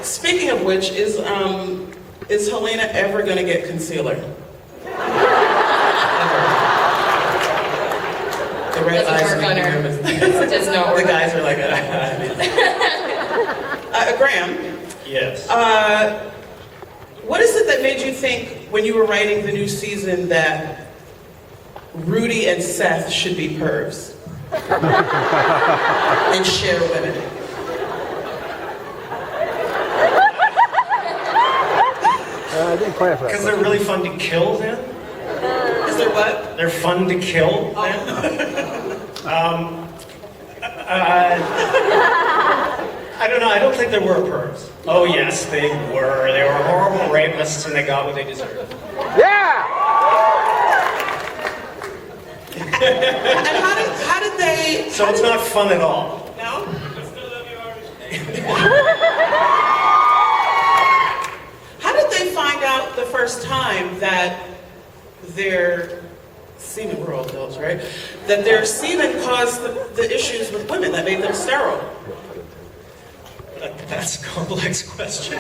Speaking of which, is Helena ever going to get concealer? The red eyes Doesn't work on her. nervous. It does not work. The guys are like, Graham. Yes. What is it that made you think, when you were writing the new season, that Rudy and Seth should be pervs and share women? I didn't plan for that. Because they're really fun to kill then? Is there what? They're fun to kill then? I don't know, I don't think there were pervs. Oh yes, they were. They were horrible rapists and they got what they deserved. Yeah! And how did they... So it's not fun at all. No? How did they find out the first time that their semen, we're all adults, right? That their semen caused the issues with women that made them sterile? That's a complex question.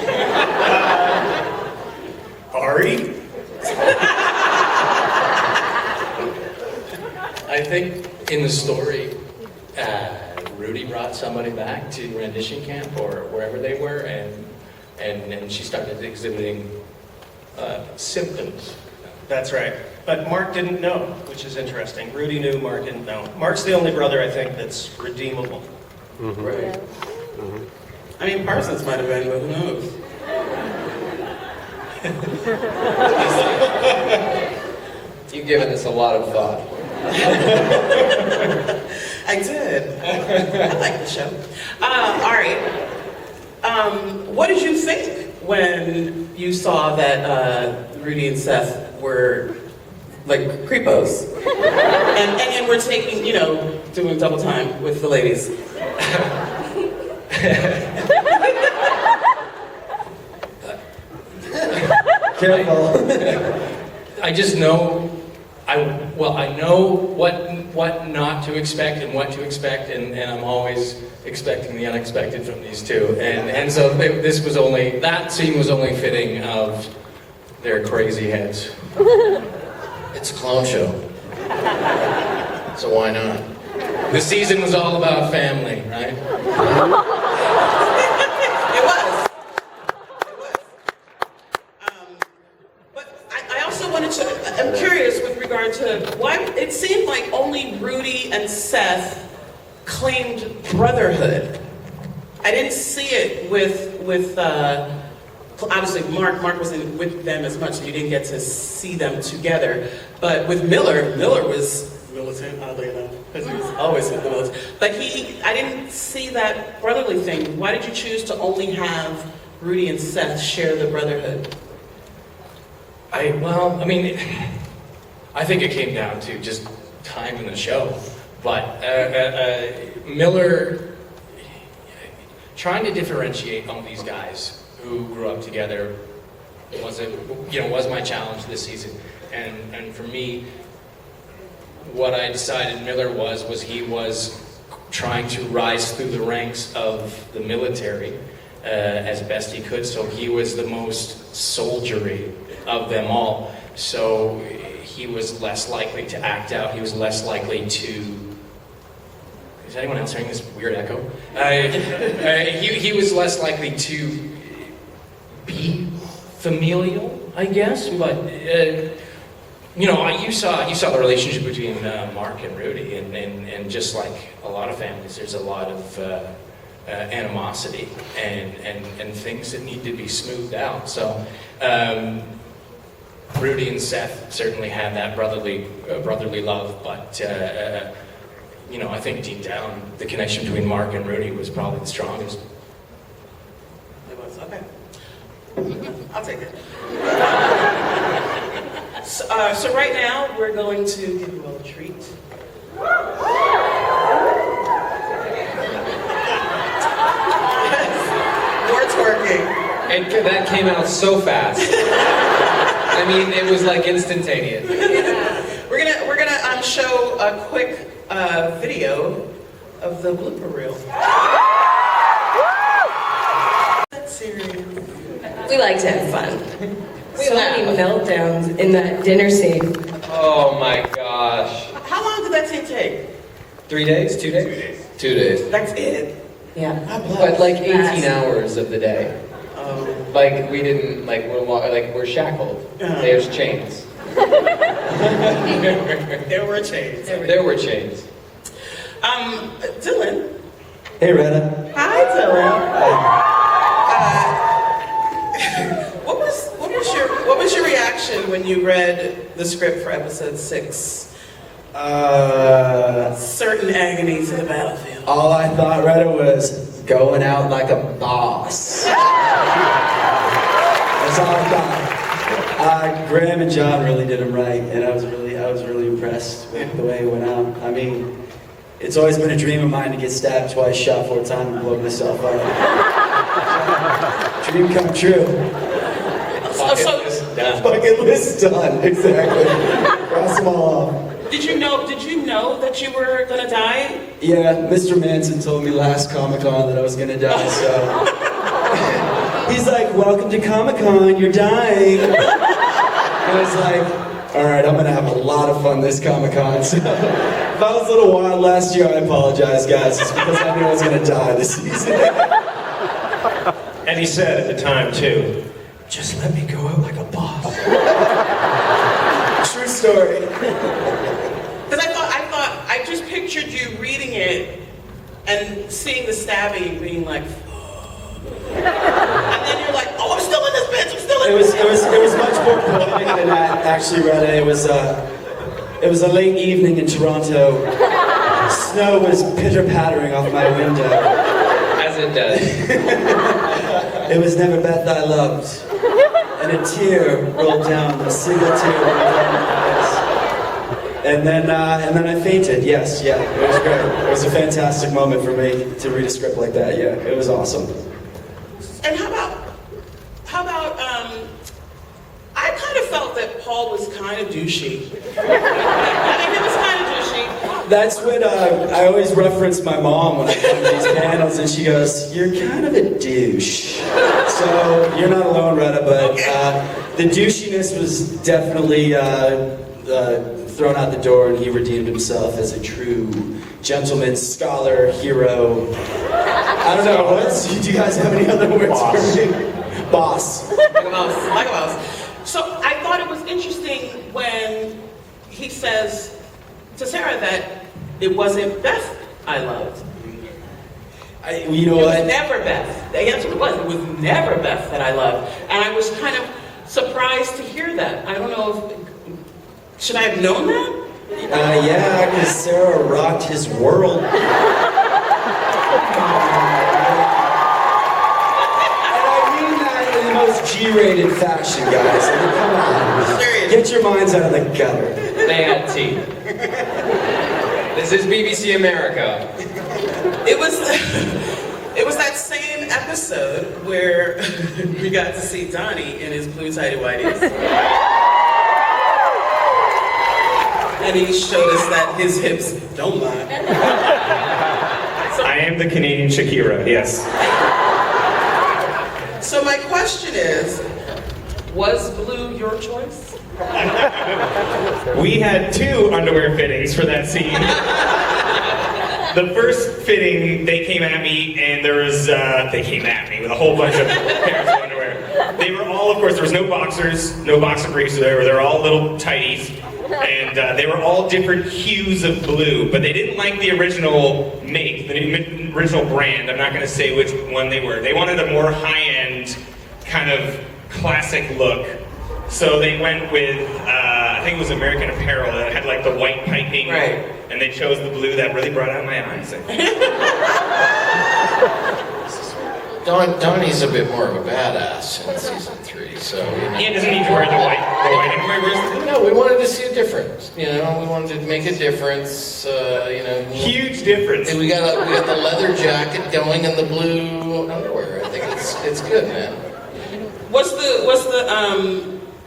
Ari? I think in the story, Rudy brought somebody back to rendition camp or wherever they were, and she started exhibiting symptoms. That's right. But Mark didn't know, which is interesting. Rudy knew, Mark didn't know. Mark's the only brother, I think, that's redeemable. Mm-hmm. Right. Mm-hmm. I mean, Parsons might have been, but who knows? You've given this a lot of thought. I did. I like the show. All right. What did you think when you saw that Rudy and Seth were like creepos? And we're taking, doing double time with the ladies. Careful. I just know, I know what not to expect and what to expect, and I'm always expecting the unexpected from these two, and so that scene was only fitting of their crazy heads. It's a clown show. So why not? The season was all about family, right? It was. But I also wanted to, I'm curious with regard to why it seemed like only Rudy and Seth claimed brotherhood. I didn't see it with obviously Mark wasn't with them as much, so you didn't get to see them together. But with Miller was militant, oddly enough, because he was always with the militant. But I didn't see that brotherly thing. Why did you choose to only have Rudy and Seth share the brotherhood? I think it came down to just time in the show. But Miller, trying to differentiate all these guys who grew up together was my challenge this season. And for me, what I decided Miller was he was trying to rise through the ranks of the military as best he could. So he was the most soldiery of them all. So he was less likely to act out. He was less likely to... Is anyone else hearing this weird echo? He was less likely to be familial, I guess. But you saw the relationship between Mark and Rudy, and just like a lot of families, there's a lot of animosity and things that need to be smoothed out. So. Rudy and Seth certainly had that brotherly love, but I think deep down the connection between Mark and Rudy was probably the strongest. It was, okay. I'll take it. So right now we're going to give you all a treat. More twerking. And that came out so fast. I mean, it was like instantaneous. We're gonna show a quick video of the blooper reel. That's serious. We like to have fun. So many meltdowns in that dinner scene. Oh my gosh. How long did that scene take? 3 days? 2 days? 2 days. That's it. Yeah. But like 18 hours of the day. Oh. Like we didn't, like we're shackled. There's chains. There were chains. There were chains. Dylan. Hey, Retta. Hi, Dylan. What was your reaction when you read the script for episode 6? Certain agonies of the battlefield. All I thought, Retta, was going out like a boss. That's all I thought. Graham and John really did him right, and I was really impressed with the way it went out. I mean, it's always been a dream of mine to get stabbed twice, shot 4 times, and blow myself up. Dream come true. Bucket list done, exactly. Cross them all off. Did you know that you were gonna die? Yeah, Mr. Manson told me last Comic-Con that I was gonna die, so... He's like, welcome to Comic-Con, you're dying. I was like, alright, I'm gonna have a lot of fun this Comic-Con, so... If I was a little wild last year, I apologize, guys. It's because I knew I was gonna die this season. And he said at the time, too, Just let me go out like a boss. True story. Because I just pictured you reading it and seeing the stabbing, being like, and then you're like, oh, I'm still in this bitch. I'm still in this. It was much more poetic than that. Actually, Retta, it was a late evening in Toronto. Snow was pitter-pattering off my window. As it does. It was never Beth I loved. And a tear rolled down, a single tear rolled down my face. And then I fainted, yes, yeah, it was great. It was a fantastic moment for me to read a script like that, yeah, it was awesome. And how about, I kind of felt that Paul was kind of douchey. I mean, he was kind of douchey. That's when I always reference my mom when I come to these panels, and she goes, "You're kind of a douche." So you're not alone, Retta, but the douchiness was definitely thrown out the door, and he redeemed himself as a true gentleman, scholar, hero. I don't know. What else? Do you guys have any other words for me? Boss. Like a mouse. So I thought it was interesting when he says to Sarah that it wasn't Beth I loved. You know It what? was never Beth. The answer was it was never Beth that I loved. And I was kind of surprised to hear that. I don't know if, should I have known that? Yeah, because Sarah rocked his world. And I mean that in the most G-rated fashion, guys. I mean, come on. Serious. Get your minds out of the gutter. They had tea. This is BBC America. It was that same episode where we got to see Donnie in his blue tighty whities. And he showed us that his hips don't lie. I am the Canadian Shakira, yes. So my question is, was blue your choice? We had 2 underwear fittings for that scene. The first fitting, they came at me, and they came at me with a whole bunch of pairs of underwear. They were all, of course, there was no boxers, no boxer briefs, they were all little tighties, and they were all different hues of blue, but they didn't like the original make, the original brand. I'm not going to say which one they were. They wanted a more high-end, kind of classic look. So they went with, I think it was American Apparel that had like the white piping. Right. And they chose the blue that really brought out my eyes. Donnie's a bit more of a badass in season 3, so... He doesn't need to wear the white underwear. No, we wanted to see a difference, we wanted to make a difference, Huge difference. We got the leather jacket going and the blue underwear. I think it's good, man.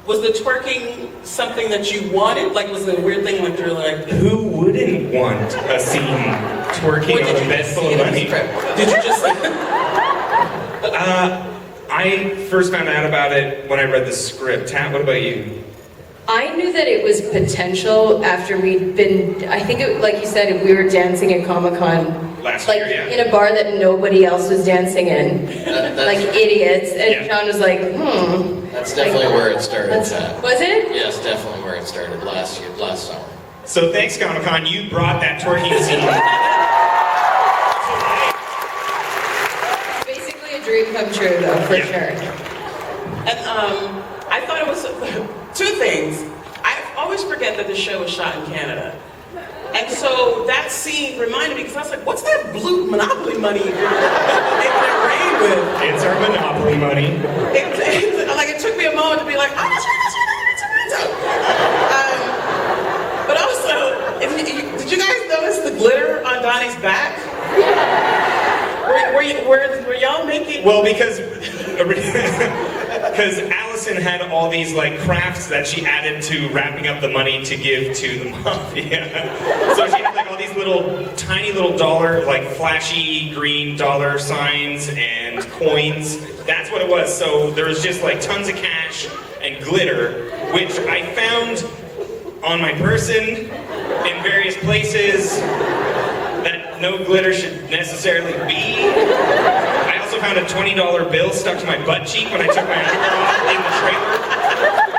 Was the twerking something that you wanted? Like, was it a weird thing? Like, you're like, Who wouldn't want a scene twerking on a bed full of money? Did you just? I I first found out about it when I read the script. Tat, what about you? I knew that it was potential after we'd been, I think, like you said, we were dancing at Comic-Con. Last Like, year, yeah. in a bar that nobody else was dancing in. Like idiots. And Yeah. John was like, That's definitely where it started, Tat. Was it? Yes, definitely where it started last summer. So thanks, Comic-Con. You brought that twerking scene. Basically a dream come true, though, for Yeah. sure. And I thought it was two things. I always forget that the show was shot in Canada. And so that scene reminded me, because I was like, what's that blue Monopoly money you're making it rain with? It's our Monopoly money. It took me a moment to be like, oh, that's right. But also, did you guys notice the glitter on Donnie's back? Were y'all making... Well, because Allison had all these like crafts that she added to wrapping up the money to give to the mafia. So she had like all these tiny little dollar, like flashy green dollar signs and coins. That's what it was. So there was just like tons of cash and glitter, which I found on my person in various places that no glitter should necessarily be. I also found a $20 bill stuck to my butt cheek when I took my underwear off in the trailer.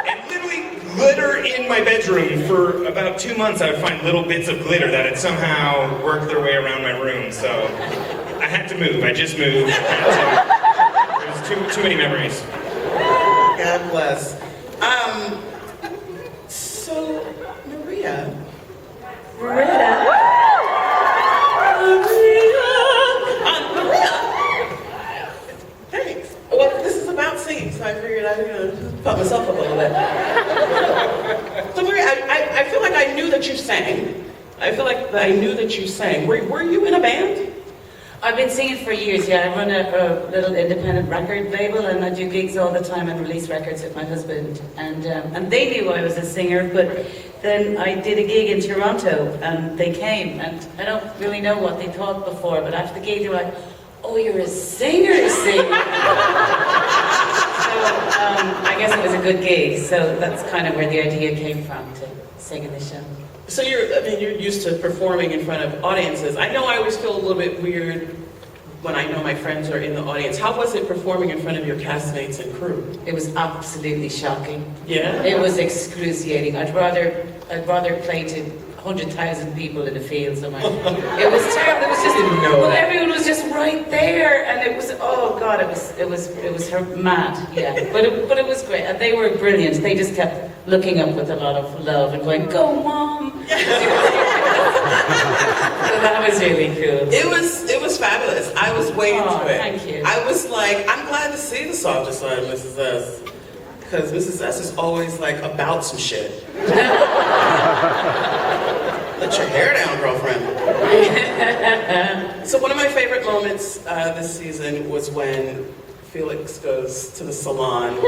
And literally glitter in my bedroom for about 2 months. I would find little bits of glitter that had somehow worked their way around my room. So I had to move. I just moved. It was too many memories. God bless. So, Maria. Maria. Thanks. Well, this is about singing, so I figured I was going to pump myself up a little bit. So, Maria, I feel like I knew that you sang. I feel like I knew that you sang. Were you in a band? I've been singing for years, yeah. I run a little independent record label and I do gigs all the time and release records with my husband. And they knew I was a singer, but then I did a gig in Toronto and they came and I don't really know what they thought before, but after the gig they were like, oh, you're a singer. So I guess it was a good gig, so that's kind of where the idea came from, to sing in the show. So you're used to performing in front of audiences. I know I always feel a little bit weird when I know my friends are in the audience. How was it performing in front of your castmates and crew? It was absolutely shocking. Yeah? It was excruciating. I'd rather play to 100,000 people in a field somewhere. It was terrible. It was just everyone was just right there, and it was, oh God, it was mad. Yeah, but it was great, and they were brilliant. They just kept looking up with a lot of love and going, "Go, Mom!" So that was really cool. It was fabulous. I was waiting for it. Thank you. I was like, I'm glad to see the softer side of Mrs. S. Because Mrs. S is always like about some shit. Let your hair down, girlfriend. So one of my favorite moments this season was when Felix goes to the salon.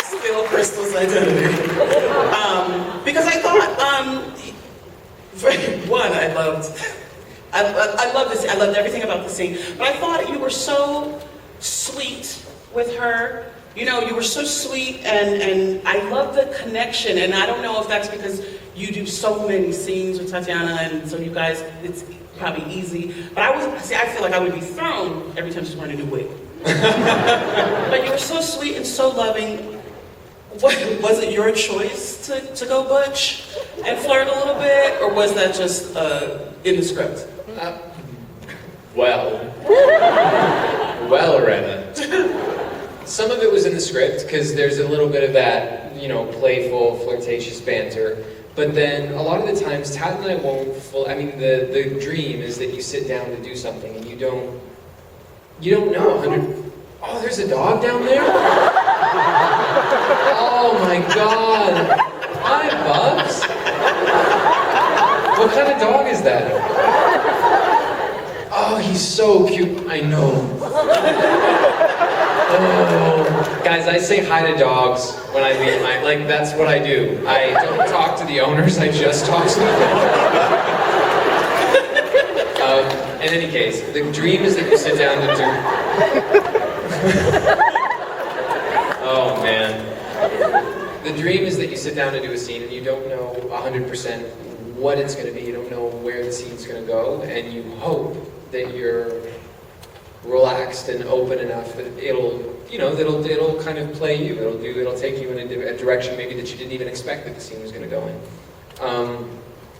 Steal Crystal's identity. Because I thought, one, I loved this. I loved everything about the scene. But I thought you were so sweet with her. You know, you were so sweet, and I love the connection. And I don't know if that's because you do so many scenes with Tatiana, and so you guys, it's probably easy. But I feel like I would be thrown every time she's wearing a new wig. But you were so sweet and so loving. Was it your choice to go butch and flirt a little bit, or was that just in the script? Well, Rena. Some of it was in the script, because there's a little bit of that, playful, flirtatious banter. But then, a lot of the times, Tat and I won't the dream is that you sit down to do something and you don't know 100... Oh, there's a dog down there? Oh my God. Hi, Bubs. What kind of dog is that? Oh, he's so cute. I know. Oh, guys, I say hi to dogs when I leave. That's what I do. I don't talk to the owners. I just talk to them. In any case, the dream is that you sit down to do. Oh man. The dream is that you sit down to do a scene and you don't know 100% what it's going to be. You don't know where the scene's going to go, and you hope that you're relaxed and open enough that it'll kind of play you. It'll take you in a direction maybe that you didn't even expect that the scene was going to go in.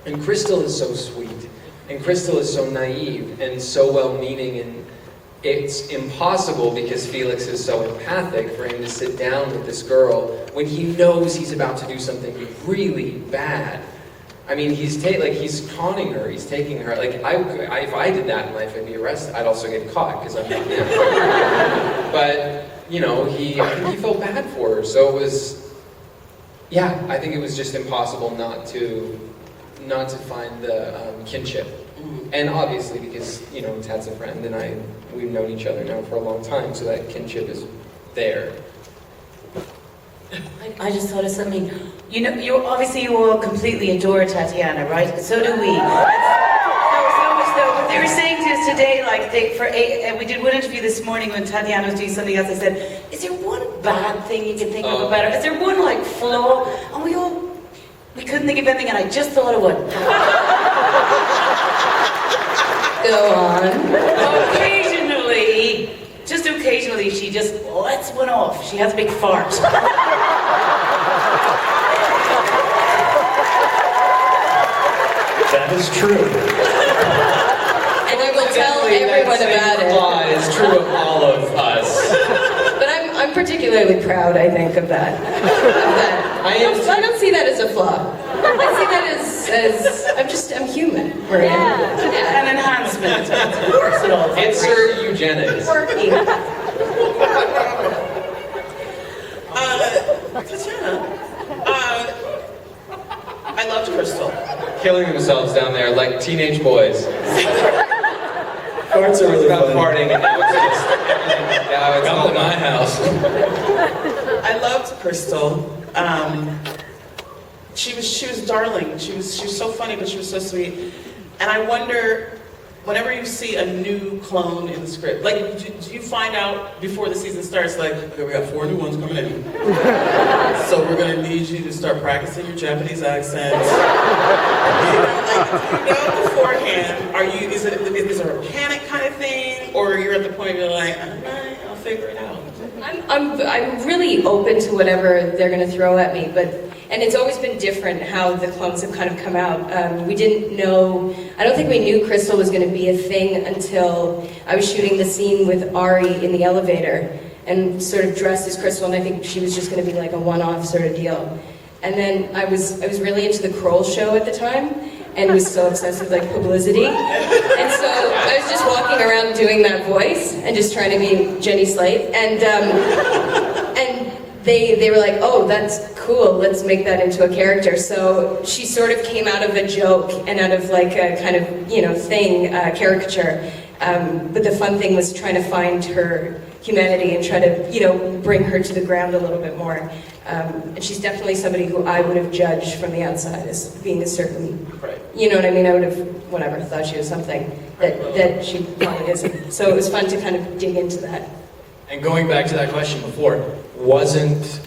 And Crystal is so sweet, and Crystal is so naive and so well-meaning, and it's impossible because Felix is so empathic for him to sit down with this girl when he knows he's about to do something really bad. I mean, he's conning her. He's taking her. Like, if I did that in life, I'd be arrested. I'd also get caught because I'm not him. But you know, I think he felt bad for her. So it was, yeah. I think it was just impossible not to find the kinship. And obviously, because you know, Tad's a friend, and we've known each other now for a long time, so that kinship is there. I just thought of something. You know, you all completely adore Tatiana, right? So do we. So much so. But they were saying to us today, like we did one interview this morning when Tatiana was doing something else. I said, "Is there one bad thing you can think of about her? Is there one like flaw?" And we couldn't think of anything, and I just thought of one. Go on. Occasionally, she just lets one off. She has a big fart. That is true. And I will tell everyone about it. Flaw is true of all of us. But I'm particularly proud, I think, of that. I don't see that as a flaw. I see that as I'm human. Right? Yeah. An enhancement. Of course it all. It's her eugenics. Working. Tatiana, I loved Crystal. Killing themselves down there like teenage boys. Farts are really About fun. farting, and now it's just now it's Come to my house. I loved Crystal. She was darling. She was so funny, but she was so sweet. And I wonder, whenever you see a new clone in the script, like, do you find out before the season starts, like, okay, we got 4 new ones coming in, so we're gonna need you to start practicing your Japanese accent. You know beforehand, is there a panic kind of thing, or you're at the point where you're like, all right, I'll figure it out. I'm really open to whatever they're going to throw at me, and it's always been different how the clones have kind of come out. We didn't know, I don't think we knew Crystal was going to be a thing until I was shooting the scene with Ari in the elevator and sort of dressed as Crystal, and I think she was just going to be like a one-off sort of deal. And then I was really into the Kroll show at the time, and was so obsessed with like publicity. And so I was just walking around doing that voice and just trying to be Jenny Slate. And they were like, oh, that's cool, let's make that into a character. So she sort of came out of a joke and out of like a kind of, caricature. But the fun thing was trying to find her humanity and try to, bring her to the ground a little bit more. And she's definitely somebody who I would have judged from the outside as being a certain, you know what I mean? I would have, thought she was something that she probably isn't. So it was fun to kind of dig into that. And going back to that question before, wasn't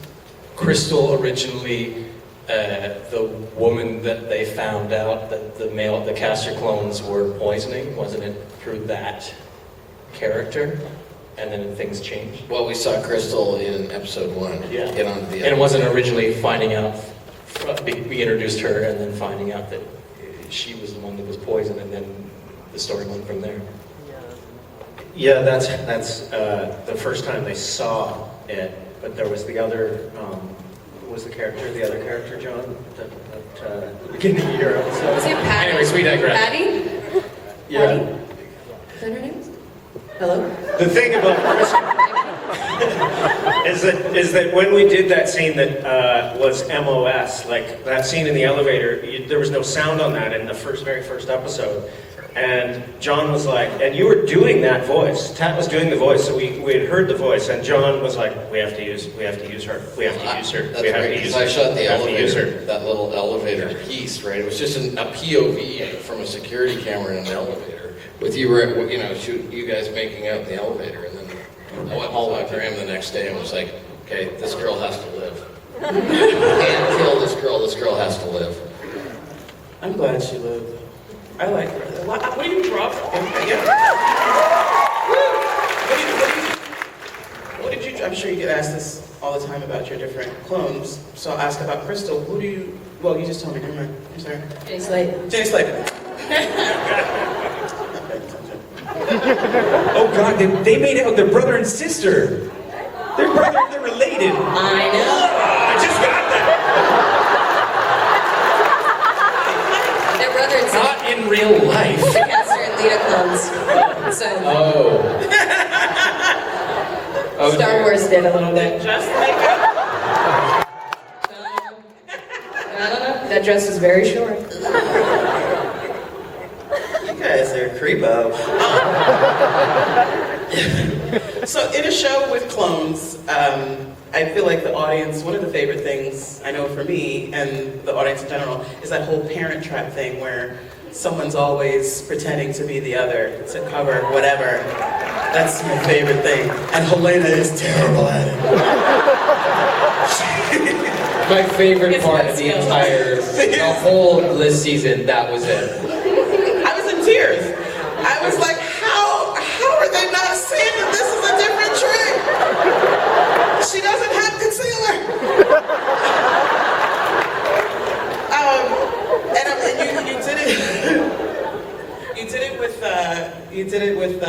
Crystal originally the woman that they found out that the caster clones were poisoning? Wasn't it through that character? And then things changed? Well, we saw Crystal in episode 1. Yeah. Get on the And it wasn't originally finding out, we introduced her and then finding out that she was the one that was poisoned, and then the story went from there. Yeah, that's the first time they saw it, but there was the other, what was the other character, John, at the beginning of your episode? Was it Patty? Anyways, we digress. Patty? Yeah. Patty? Is that her name? Hello? The thing about Crystal is that when we did that scene that was MOS, like that scene in the elevator, there was no sound on that in the very first episode. And John was like, and you were doing that voice. Tat was doing the voice, so we had heard the voice, and John was like, we have to use her. We have to use her. That's We have great, to use because her. I shot the We have to use her. elevator, that little elevator piece, right? It was just a POV from a security camera in an elevator with you, shooting you guys making out in the elevator, and then I went home to Graham the next day and was like, okay, this girl has to live. Can't kill this girl has to live. I'm glad she lived. I like her. What do you draw from? What did you? I'm sure you get asked this all the time about your different clones. So I'll ask about Crystal. Who do you? Well, you just told me. Never mind. I'm sorry. Jenny Slate. Jenny Slater. Oh God, they made out their brother and sister. They're related. I know. I just got that. Their brother and sister. Not in real life. Caster and Lita clones. So Oh, Star Wars did a little bit. Just like her. I don't know. That dress was very short. You guys are creepo. So in a show with clones, I feel like the audience, one of the favorite things I know for me and the audience in general is that whole Parent Trap thing where someone's always pretending to be the other to cover whatever. That's my favorite thing. And Helena is terrible at it. my favorite It's part my of the skills. the whole list season, that was it. I was in tears. I was like, how are they not seeing that this is a different trick? She doesn't have concealer. And you did it. You did it with.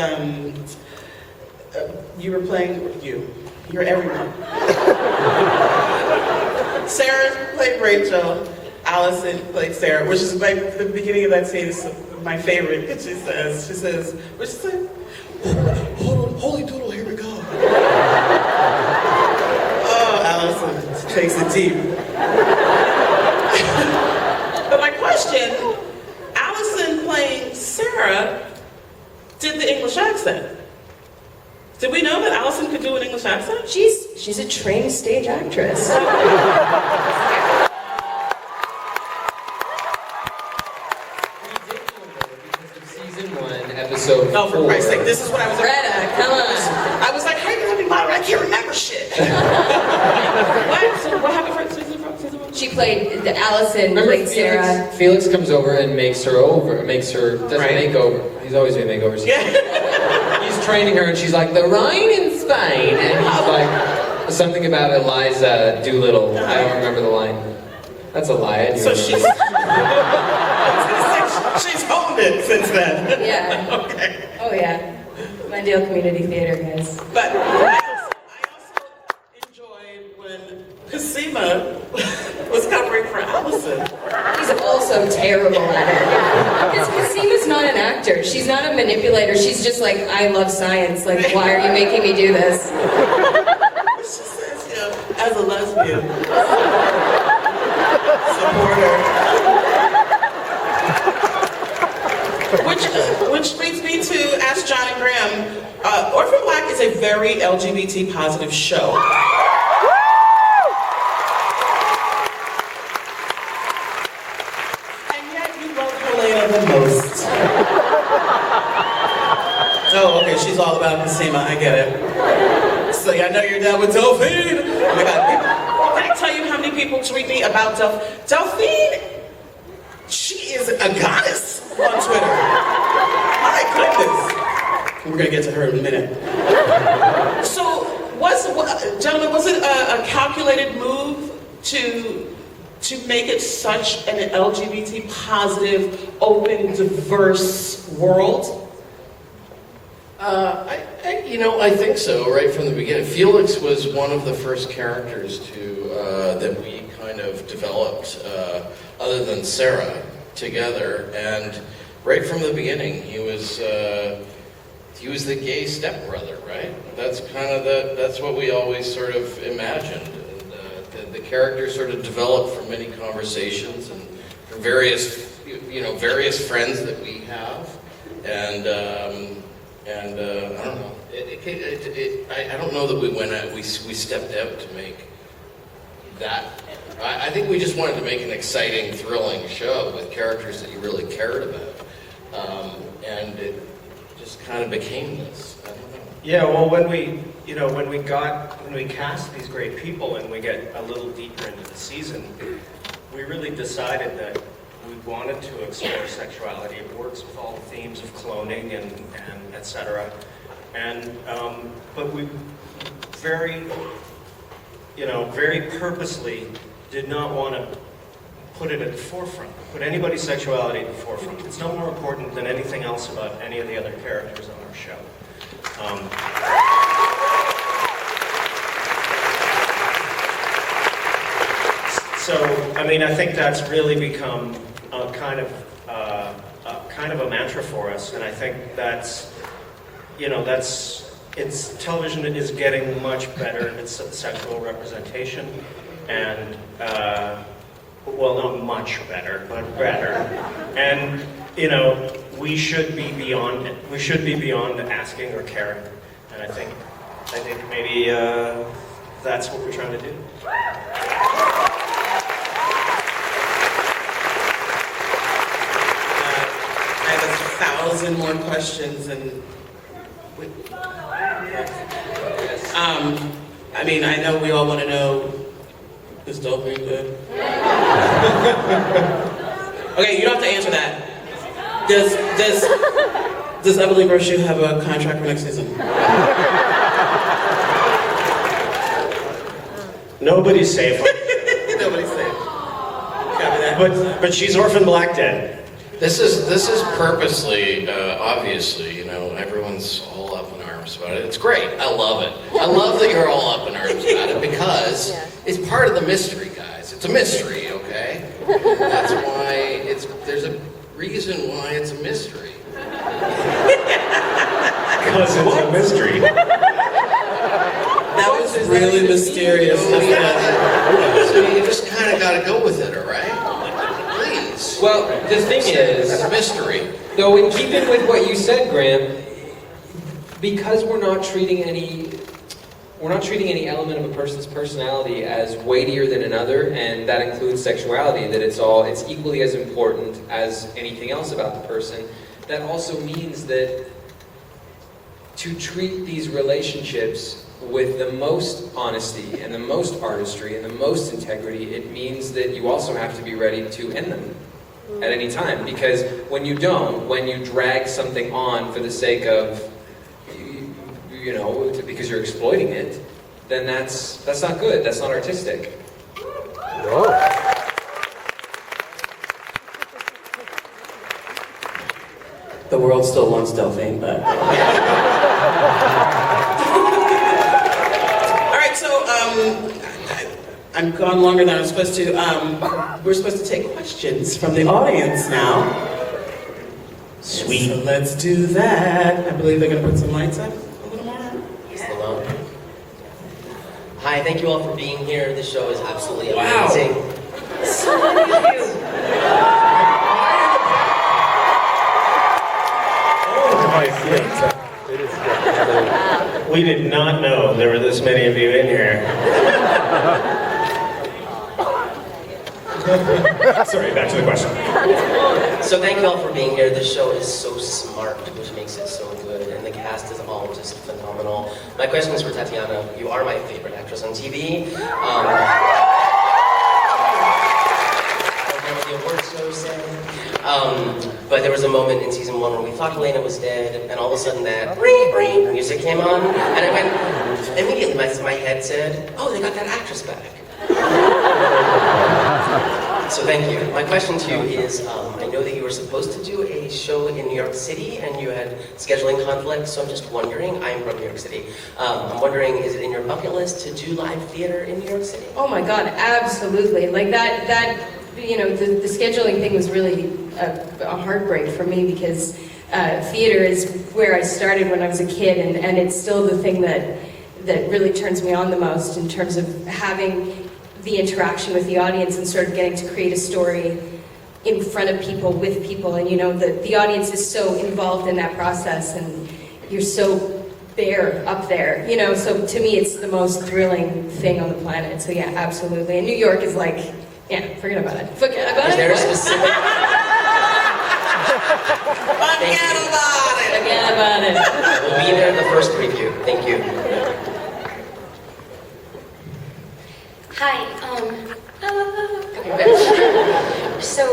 You were playing. You're everyone. Sarah played Rachel. Allison played Sarah, which is the beginning of that scene is my favorite. She says, which is like, hold on, holy doodle, here we go. Oh, Allison takes it deep. But my question, Allison playing Sarah did the English accent. Did we know that Allison could do an English accent? She's a trained stage actress. Episode No, for 4. Christ's sake, this is what I was. Greta, come on. I was like, how you gonna be modern? I can't remember shit. What? So what happened for season one? She played Allison, Remember played Sarah. Felix comes over and does a makeover. He's always doing makeovers. Yeah. He's training her and she's like, the Rhine in Spain. And he's like, something about Eliza Doolittle. I don't remember the line. That's a lie. I do So remember. she's honed it since then. Yeah. Okay. Oh yeah. Glendale Community Theater, guys. But I also enjoyed when Cosima was covering for Allison. He's also terrible at it. Because Cosima's not an actor. She's not a manipulator. She's just like, I love science. Like, why are you making me do this? She says, as a lesbian, support her. Which leads me to ask John and Graham, Orphan Black is a very LGBT positive show. And yet you love Helena the most. Oh, okay, she's all about Cosima, I get it. So I know you're down with Delphine. Oh my God, can I tell you how many people tweet me about Delphine? She is a goddess on Twitter. My goodness. We're gonna get to her in a minute. So, gentlemen, was it a calculated move to make it such an LGBT positive, open, diverse world? I think so, right from the beginning. Felix was one of the first characters that we kind of developed, other than Sarah, together. And right from the beginning, he was the gay stepbrother, right? That's that's what we always sort of imagined. And the character sort of developed from many conversations and from various friends that we have. and I don't know. I don't know that we went out. We stepped out to make that. I think we just wanted to make an exciting, thrilling show with characters that you really cared about, and it just kind of became this. I don't know. Yeah, well, when we cast these great people and we get a little deeper into the season, we really decided that we wanted to explore sexuality. It works with all the themes of cloning and et cetera. And but we very purposely did not want to put it at the forefront, put anybody's sexuality at the forefront. It's no more important than anything else about any of the other characters on our show. So, I mean, I think that's really become a kind of a mantra for us, and I think television is getting much better at its sexual representation, and well, not much better, but better, and we should be beyond it. We should be beyond asking or caring, and I think maybe that's what we're trying to do. I have 1,000 more questions, and I mean, I know we all want to know, is dopamine good? Okay, you don't have to answer that. Does Emily Brochu have a contract for next season? Nobody's safe. Nobody's safe. Copy that. But she's Orphan Black Dead. This is purposely, obviously, everyone's all up in arms about it. It's great. I love it. I love that you're all up in arms about it because it's part of the mystery, guys. It's a mystery, okay? That's why there's a reason why it's a mystery. Because it's a mystery. That was really mysterious. So you just kind of got to go with it, all right? Please. Well, the thing is, it's a mystery. though, in keeping with what you said, Graham, because we're not treating any element of a person's personality as weightier than another, and that includes sexuality, that it's equally as important as anything else about the person. That also means that to treat these relationships with the most honesty and the most artistry and the most integrity, it means that you also have to be ready to end them at any time. Because when you drag something on for the sake of, because you're exploiting it, then that's not good. That's not artistic. Whoa. The world still wants Delphine back. All right, so I'm gone longer than I'm supposed to. We're supposed to take questions from the audience now. Sweet. So let's do that. I believe they're going to put some lights up a little more. Hi, thank you all for being here. This show is absolutely Wow. amazing. So many of you. We did not know there were this many of you in here. Sorry, back to the question. So thank you all for being here. This show is so smart, which makes it so good, and the cast is all just phenomenal. My question is for Tatiana. You are my favorite actress on TV. The award show said. But there was a moment in season 1 where we thought Elena was dead, and all of a sudden that ring music came on, and I went, immediately my head said, oh, they got that actress back. So thank you. My question to you is, I know that you were supposed to do a show in New York City, and you had scheduling conflicts, so I'm just wondering, I'm from New York City, I'm wondering, is it in your bucket list to do live theater in New York City? Oh my God, absolutely. Like that the scheduling thing was really a heartbreak for me because theater is where I started when I was a kid, and it's still the thing that really turns me on the most in terms of having the interaction with the audience and sort of getting to create a story in front of people, with people, and the audience is so involved in that process, and you're so there, up there, so to me it's the most thrilling thing on the planet. So yeah, absolutely. And New York is like, yeah, forget about it. Forget about Is it. there a What? specific... Forget about it. We'll be there at the first preview. Thank you. Hi. So,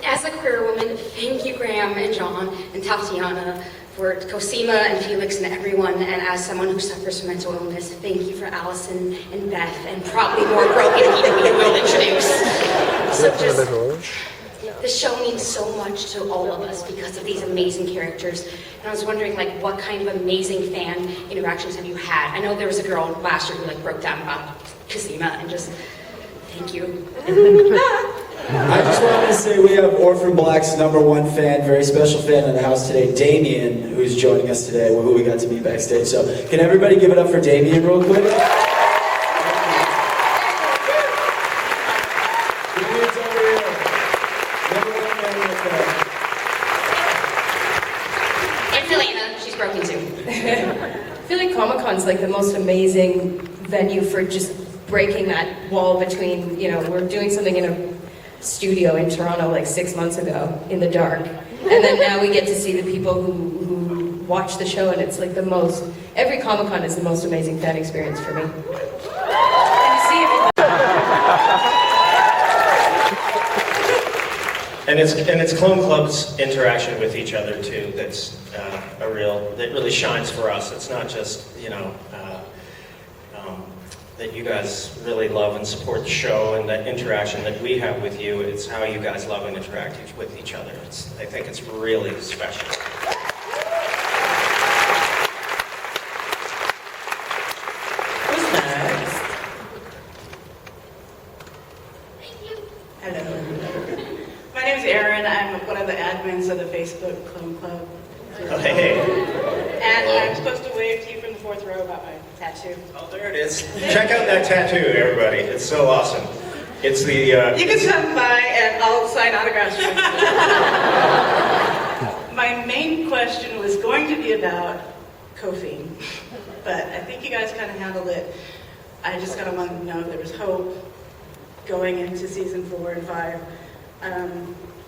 as a queer woman, thank you, Graham and John and Tatiana, for Cosima and Felix and everyone. And as someone who suffers from mental illness, thank you for Allison and Beth and probably more broken people we will introduce. So just, the show means so much to all of us because of these amazing characters. And I was wondering, what kind of amazing fan interactions have you had? I know there was a girl last year who broke down about Cosima and just. Thank you. I just wanted to say we have Orphan Black's #1 fan, very special fan in the house today, Damien, who's joining us today, who we got to meet backstage. So can everybody give it up for Damien real quick? Damien's over here. #1 fan in the crowd. And Selena, she's broken too. I feel like Comic-Con's the most amazing venue for just breaking that wall between, we're doing something in a studio in Toronto 6 months ago in the dark. And then now we get to see the people who watch the show, and it's every Comic-Con is the most amazing fan experience for me. And to see And it's Clone Club's interaction with each other too that's that really shines for us. It's not just, that you guys really love and support the show and the interaction that we have with you. It's how you guys love and interact with each other. I think it's really special. Who's next? Hello. My name is Erin. I'm one of the admins of the Facebook Clone Club. Oh, hey. And I'm supposed to wave to you from the 4th row about my tattoo. Oh, there it is. Check out that tattoo, everybody. It's so awesome. It's the... You can come by and I'll sign autographs for you. My main question was going to be about Kofi, but I think you guys kind of handled it. I just kind of wanted to know if there was hope going into season 4 and 5.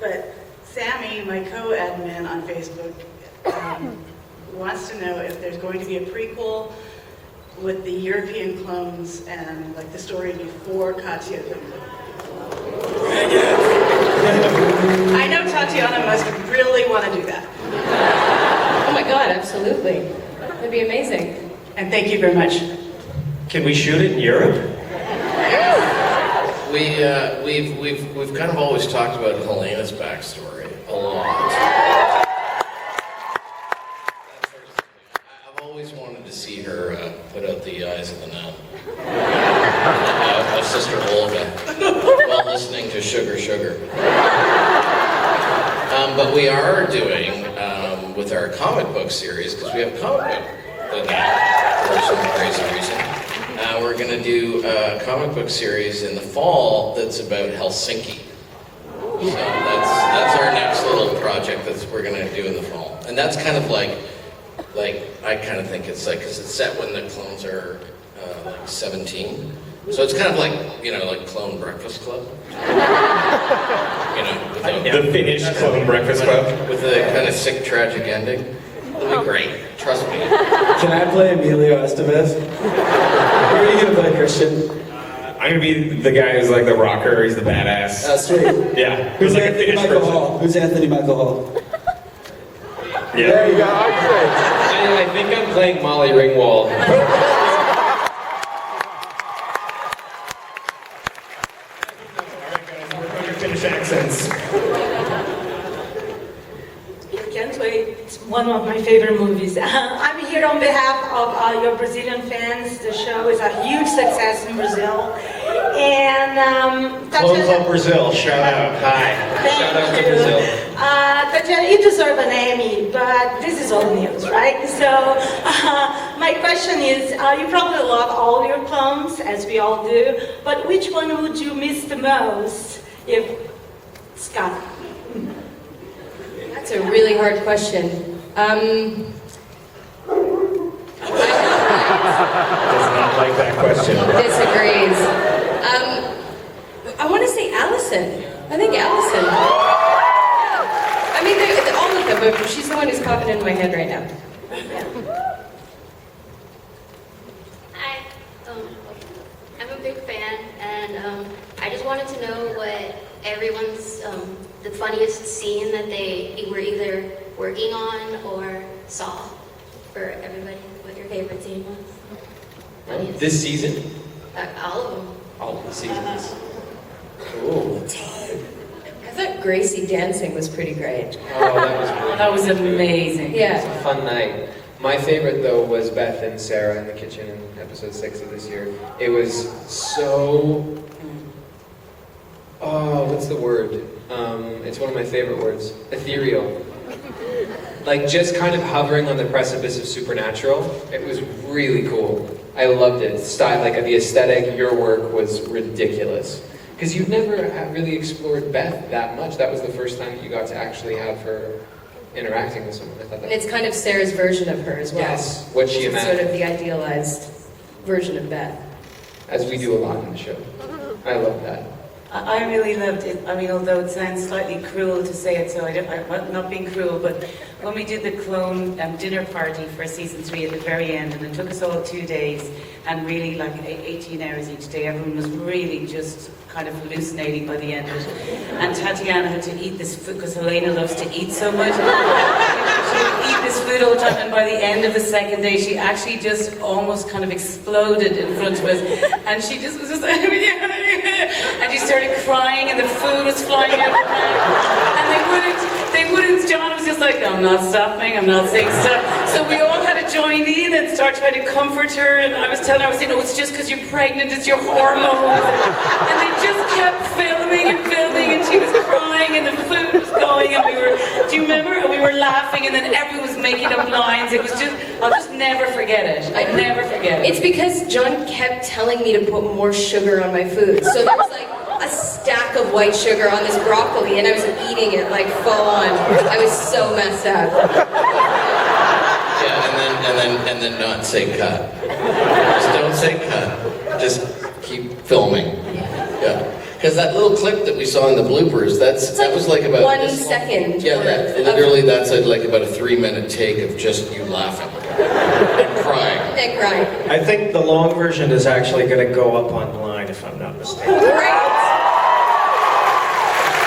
But Sammy, my co-admin on Facebook, wants to know if there's going to be a prequel with the European clones and the story before Katya. I know Tatiana must really want to do that. Oh my God, absolutely. That'd be amazing. And thank you very much. Can we shoot it in Europe? We've kind of always talked about Helena's backstory a lot. I've always wanted to see her put out the eyes of the nun. Of Sister Olga, while listening to Sugar Sugar. But we are doing, with our comic book series, because we have a comic book for some crazy reason, we're going to do a comic book series in the fall that's about Helsinki. So that's our next little project that we're going to do in the fall. And that's kind of like I kind of think it's because it's set when the clones are 17. So it's kind of like Clone Breakfast Club. The Finnish Clone Breakfast Club. With a kind of sick, tragic ending. It'll be great. Trust me. Can I play Emilio Estevez? Who are you going to play, Christian? I'm gonna be the guy who's the rocker. He's the badass. Sweet. Yeah. Who's a Anthony Finnish Michael person. Hall? Who's Anthony Michael Hall? Yeah. There you go. I think I'm playing Molly Ringwald. Finnish accents. I can't wait. It's one of my favorite movies. I'm here on behalf of your Brazilian fans. The show is a huge success in Brazil. And Clone Club Brazil, shout out. Hi. Shout out to Brazil. Tatiana, you deserve an Emmy, but this is old news, right? So my question is, you probably love all your clones, as we all do, but which one would you miss the most if Scott? It's a really hard question. Does not like that question. Disagrees. I want to say Allison. I think Allison. I mean, all of them, but she's the one who's popping into my head right now. Hi, I'm a big fan, and I just wanted to know what everyone's, the funniest scene that they were either working on or saw for everybody, what your favorite scene was. Funniest. This season? All of them. All of the seasons. Cool. I thought Gracie dancing was pretty great. Oh, that was really That was amazing. Yeah. It was a fun night. My favorite, though, was Beth and Sarah in the kitchen in episode 6 of this year. It was so... Oh, what's the word? It's one of my favorite words. Ethereal. Like, just kind of hovering on the precipice of supernatural. It was really cool. I loved it. Style, like, the aesthetic, your work was ridiculous. Because you've never really explored Beth that much. That was the first time that you got to actually have her interacting with someone. I thought that And it's kind of Sarah's version of her as well. Yes, what she It's imagined. sort of the idealized version of Beth. As we do a lot in the show. I love that. I really loved it. I mean, although it sounds slightly cruel to say it, so I'm not being cruel, but when we did the clone dinner party for season 3 at the very end, and it took us all 2 days, and really like 18 hours each day, everyone was really just kind of hallucinating by the end of it. And Tatiana had to eat this food, because Helena loves to eat so much. She would eat this food all the time, and by the end of the second day, she actually just almost kind of exploded in front of us, and she just was just like, and she started crying, and the food was flying out of her mouth, and they wouldn't, John was just like, I'm not stopping, I'm not saying stop. So we all had to join in and start trying to comfort her, and I was saying, no, it's just because you're pregnant, it's your hormones. And they just kept filming, and she was crying, and the food was going, and do you remember? And we were laughing, and then everyone was making up lines. It was just, I'll just never forget it. I'd never forget it. It's because John kept telling me to put more sugar on my food. So there was like a stack of white sugar on this broccoli, and I was eating it like full on. I was so messed up. Yeah, and then not say cut. Just don't say cut. Just keep filming. Yeah. Because that little clip that we saw in the bloopers, that was like about 1 second. Yeah, literally that's like about a 3-minute take of just you laughing and crying. And crying. I think the long version is actually going to go up online, if I'm not mistaken. Great.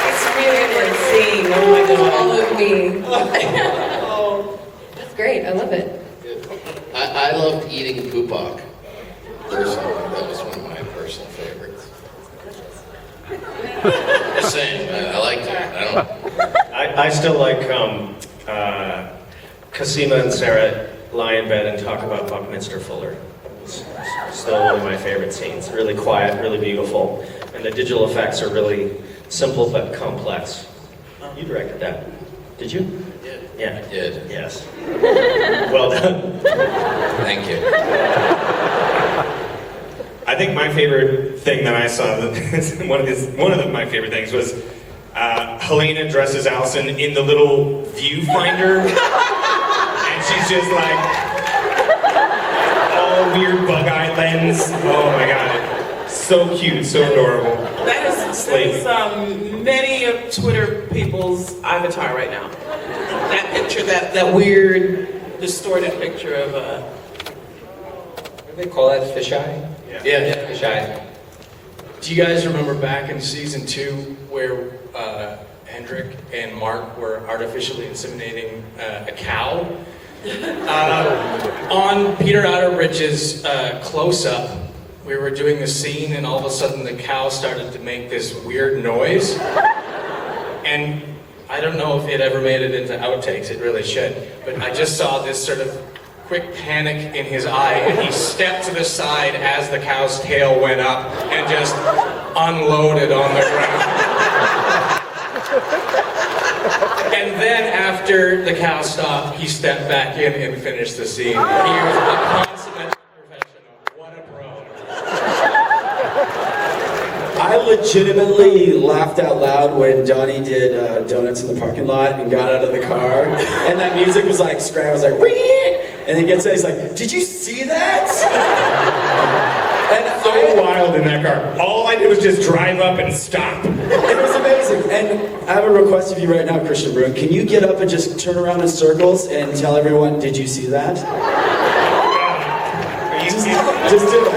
It's really worth seeing. Oh my God. All of me. That's great. I love it. I loved eating Poopak. Personally, that was one of my personal favorites. Just saying, I liked it. I still like Cosima and Sarah lie in bed and talk about Buckminster Fuller. It's still one of my favorite scenes. Really quiet, really beautiful, and the digital effects are really simple but complex. You directed that, did you? Yeah. I did. Yes. Well done. Thank you. I think my favorite thing that I saw, one of my favorite things was Helena dresses Allison in the little viewfinder, and she's just like all weird bug-eyed lens. Oh my god, so cute, so adorable. That is many of Twitter people's avatar right now. That picture, that weird, distorted picture of What do they call that? Fisheye? Yeah. Fisheye. Do you guys remember back in season 2 where Hendrik and Mark were artificially inseminating a cow? On Peter Outerbrich's close-up, we were doing a scene, and all of a sudden the cow started to make this weird noise. And I don't know if it ever made it into outtakes, it really should, but I just saw this sort of quick panic in his eye, and he stepped to the side as the cow's tail went up and just unloaded on the ground. And then after the cow stopped, he stepped back in and finished the scene. He was a consummate professional. What a pro. I legitimately laughed out loud when Donnie did donuts in the parking lot and got out of the car, and that music was like scrambled, was like, wee! And he gets out, he's like, did you see that? And So wild in that car. All I did was just drive up and stop. it was amazing. And I have a request of you right now, Christian Brune. Can you get up and just turn around in circles and tell everyone, did you see that? Just do it. Just do it.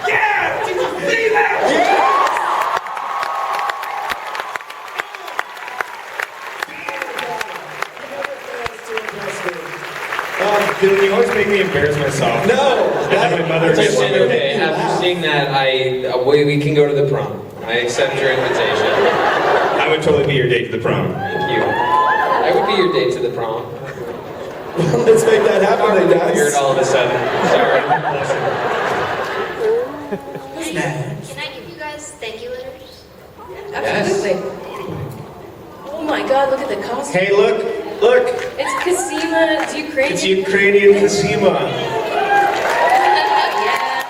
Yeah! Did you see that? Yeah. Dude, you always make me embarrass myself. No! My mother Just just okay, after seeing that, we can go to the prom. I accept your invitation. I would totally be your date to the prom. Thank you. I would be your date to the prom. Let's make that happen then, guys. Weird all of a sudden. Sorry. Can I give you guys thank you letters? Absolutely. Oh my God, look at the costume. Hey, look. It's Cosima. It's Ukrainian. It's Ukrainian Cosima. Yeah.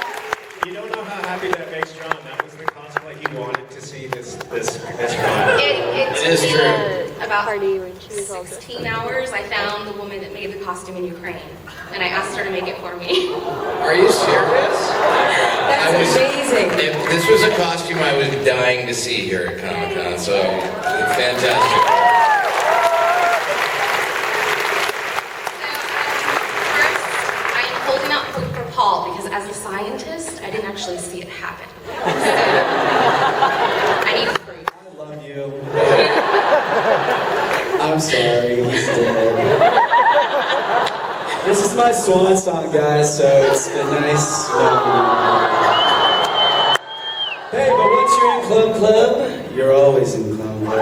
You don't know how happy that makes John. That was the cosplay he wanted to see this con. It It is took me true. about Party when she was all 16 hours. I found the woman that made the costume in Ukraine, and I asked her to make it for me. Are you serious? That's amazing. This was a costume I was dying to see here at Comic-Con, so fantastic. I am holding out hope for Paul because as a scientist, I didn't actually see it happen. I need proof. I love you. I'm sorry, he's dead. This is my swan song, guys, so it's been nice. Hey, but once you're in Club Club, you're always in Club Club.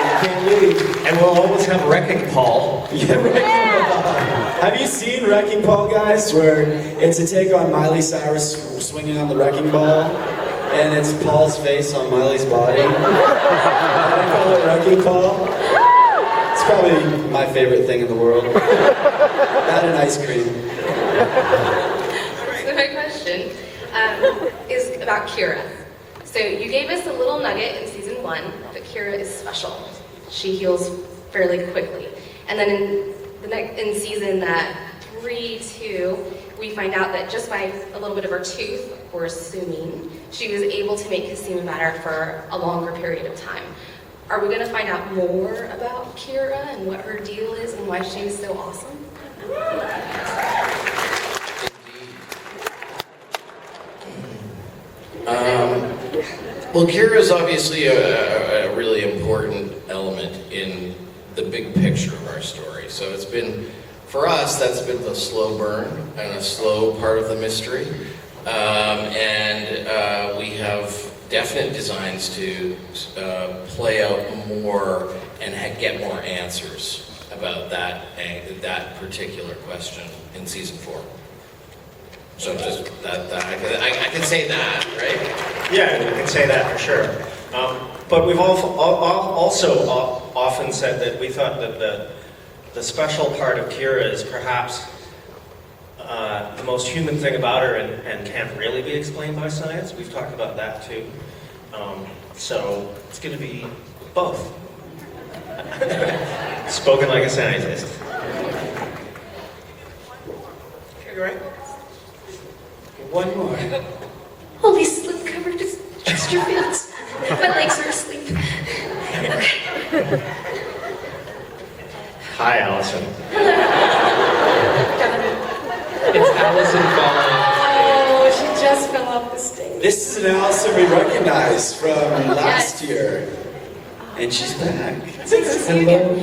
You can't leave. And we'll always have Wrecking Paul. Yeah, Wrecking Ball. Have you seen Wrecking Ball, guys? Where it's a take on Miley Cyrus swinging on the wrecking ball, and it's Paul's face on Miley's body. And I call it Wrecking Ball. It's probably my favorite thing in the world. That and ice cream. So my question is about Kira. So you gave us a little nugget in season 1, but Kira is special. She heals fairly quickly. And then in season 3-2, we find out that just by a little bit of her tooth, we're assuming, she was able to make Cosima better for a longer period of time. Are we going to find out more about Kira and what her deal is and why she was so awesome? Well, Kira is obviously a really important element in the big picture of our story. So it's been, for us, that's been the slow burn and a slow part of the mystery. And we have definite designs to play out more and get more answers about that particular question in season 4. So just I can say that, right? Yeah, we can say that for sure. But we've also often said that we thought that the special part of Kira is perhaps the most human thing about her and can't really be explained by science. We've talked about that too. So it's going to be both. Spoken like a scientist. Okay, right? One more. Holy slip-covered Chesterfields. My legs are asleep. Okay. Hi, Allison. It's Allison falling. Oh, she just fell off the stage. This is an Allison we recognize from last year. And she's back. Hello.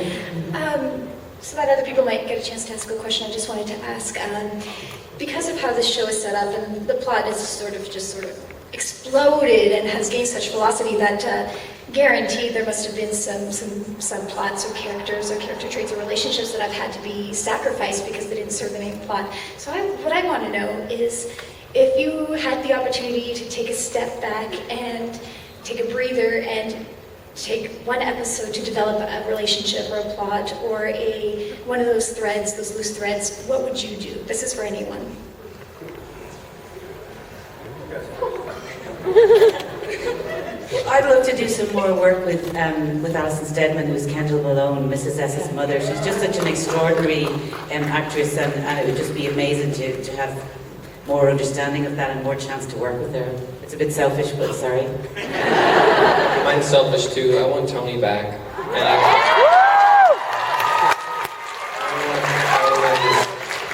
So that other people might get a chance to ask a question, I just wanted to ask, because of how this show is set up and the plot is sort of exploded and has gained such velocity that guaranteed there must have been some subplots or characters or character traits or relationships that have had to be sacrificed because they didn't serve the main plot. So what I want to know is if you had the opportunity to take a step back and take a breather and take one episode to develop a relationship or a plot or one of those threads, those loose threads, what would you do? This is for anyone. I'd love to do some more work with Alison Steadman, who's Kendall Malone, Mrs. S's mother. She's just such an extraordinary actress, and it would just be amazing to have more understanding of that and more chance to work with her. It's a bit selfish, but sorry. Mine's selfish too. I want Tony back. And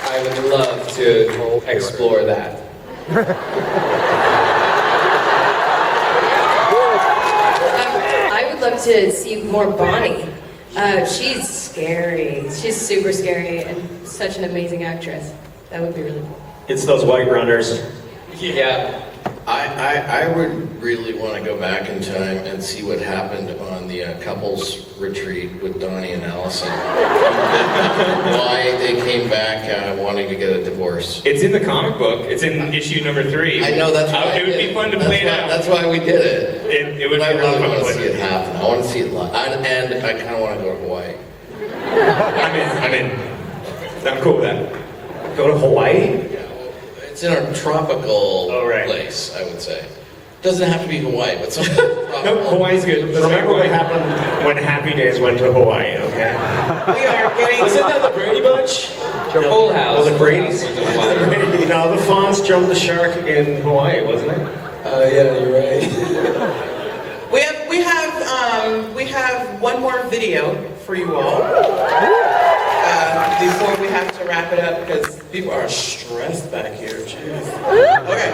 I would love to explore that. I would love to see more Bonnie. She's scary. She's super scary and such an amazing actress. That would be really cool. It's those white runners. Yeah. I would really want to go back in time and see what happened on the couples retreat with Donnie and Allison. Why they came back wanting to get a divorce. It's in the comic book. It's in issue number 3. I know, that's why It would be fun to play it out. That's why we did it. It would be I really really fun want to to play see it happen. I want to see it live. And I kind of want to go to Hawaii. I'm in. I'm cool with that. Go to Hawaii? It's in a tropical place, I would say. Doesn't have to be Hawaii, but something tropical. No, Hawaii's good. Remember what happened when Happy Days went to Hawaii, okay? We are getting. Wasn't that the Brady Bunch? Full House. Oh, the Brady's? No, the Fonz jumped the shark in Hawaii, wasn't it? Yeah, you're right. We have one more video for you all before we have to wrap it up because people are stressed back here. Jeez. Okay.